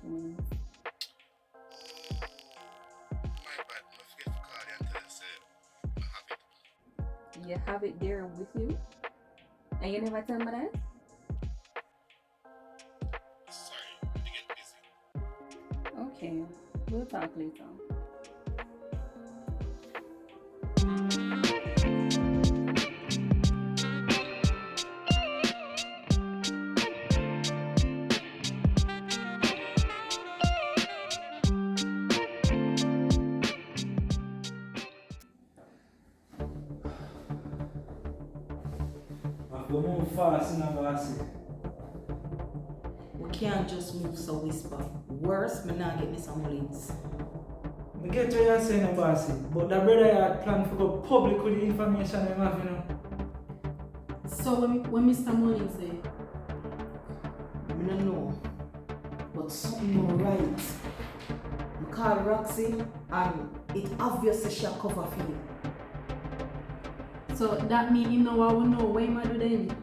documents. My bad, I forget to call you and tell you say I have it. You have it there with you? And you never tell me that? Sorry, I get busy. Okay, we'll talk later. We move fast in a bossy. We can't just move so whisper. Worse, me not get me some leads. I get what you're saying, bossy, but the brother had planned for go public with the information we have, you know. So when Mr. Mullins say, I don't know, but something not right. I call Roxy and it obviously she a cover for you. so that mean you know I will know what I do then?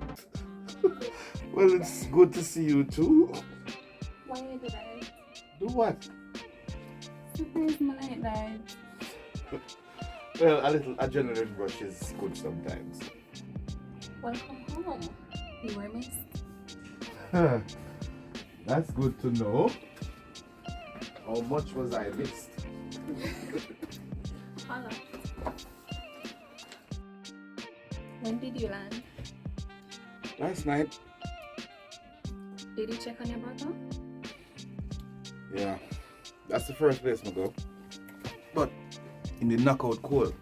Well, it's good to see you too. Why you do that? Do what? Surprise me like that. Well, a little adrenaline rush is good sometimes. Welcome home. You were missed. That's good to know. How much was I missed? Hello. When did you land? Last night. Did you check on your brother? Yeah, that's the first place I go. But in the knockout cold,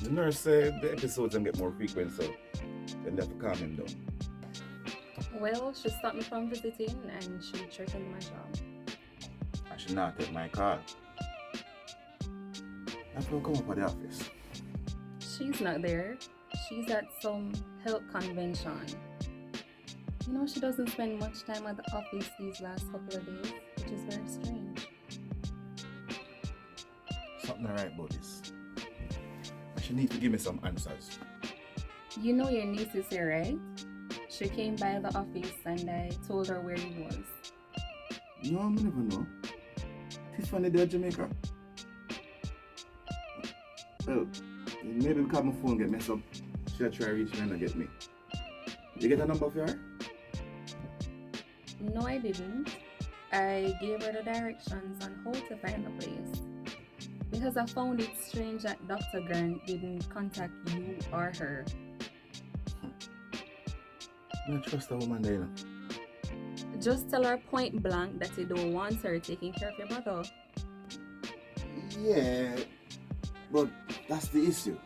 the nurse said the episodes them get more frequent, so then they have to calm him down. Well, she stopped me from visiting and she threatened my job. I should not take my call. I will come up at the office. She's not there. She's at some health convention. You know, she doesn't spend much time at the office these last couple of days, which is very strange. Something alright about this. She needs to give me some answers. You know your niece is here, right? She came by the office and I told her where he was. No, I never know. She's funny there, Jamaica. Well, maybe because my phone get messed up, she'll try to reach me and not get me. You get a number for her? No, I didn't. I gave her the directions on how to find the place. Because I found it strange that Dr. Grant didn't contact you or her. I don't trust a woman there, you know. Just tell her point blank that you don't want her taking care of your brother. Yeah, but that's the issue.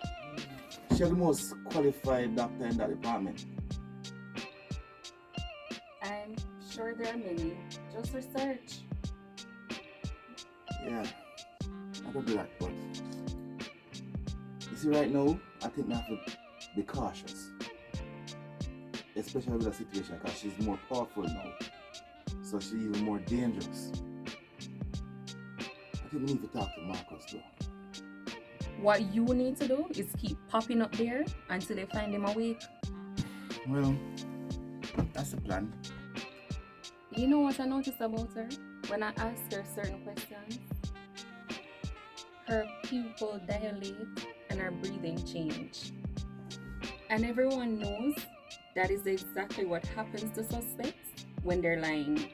She's the most qualified doctor in that department. I'm sure there are many. Just research. Yeah, I could do that, but you see right now, I think I have to be cautious. Especially with the situation, because she's more powerful now. So she's even more dangerous. I think we need to talk to Marcus though. What you need to do is keep popping up there until they find him awake. Well, that's the plan. You know what I noticed about her? When I asked her certain questions, her pupil dilate and her breathing change. And everyone knows that is exactly what happens to suspects when they're lying.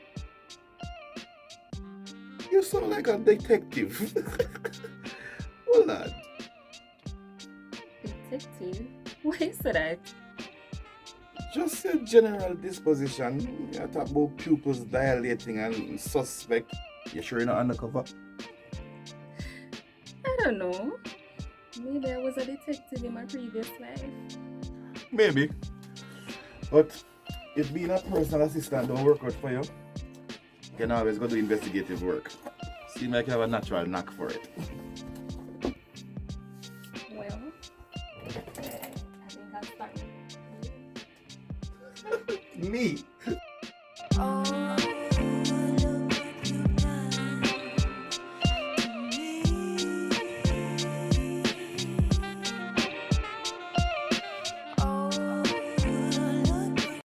You sound like a detective. Oh lad. Detective? Why is that? Just your general disposition. You talk about pupils dilating and suspect. You sure you're not undercover? I don't know. Maybe I was a detective in my previous life. Maybe. But if being a personal assistant don't work out for you, you can always go do investigative work. Seems like you have a natural knack for it. Well, I think I'll start. Me?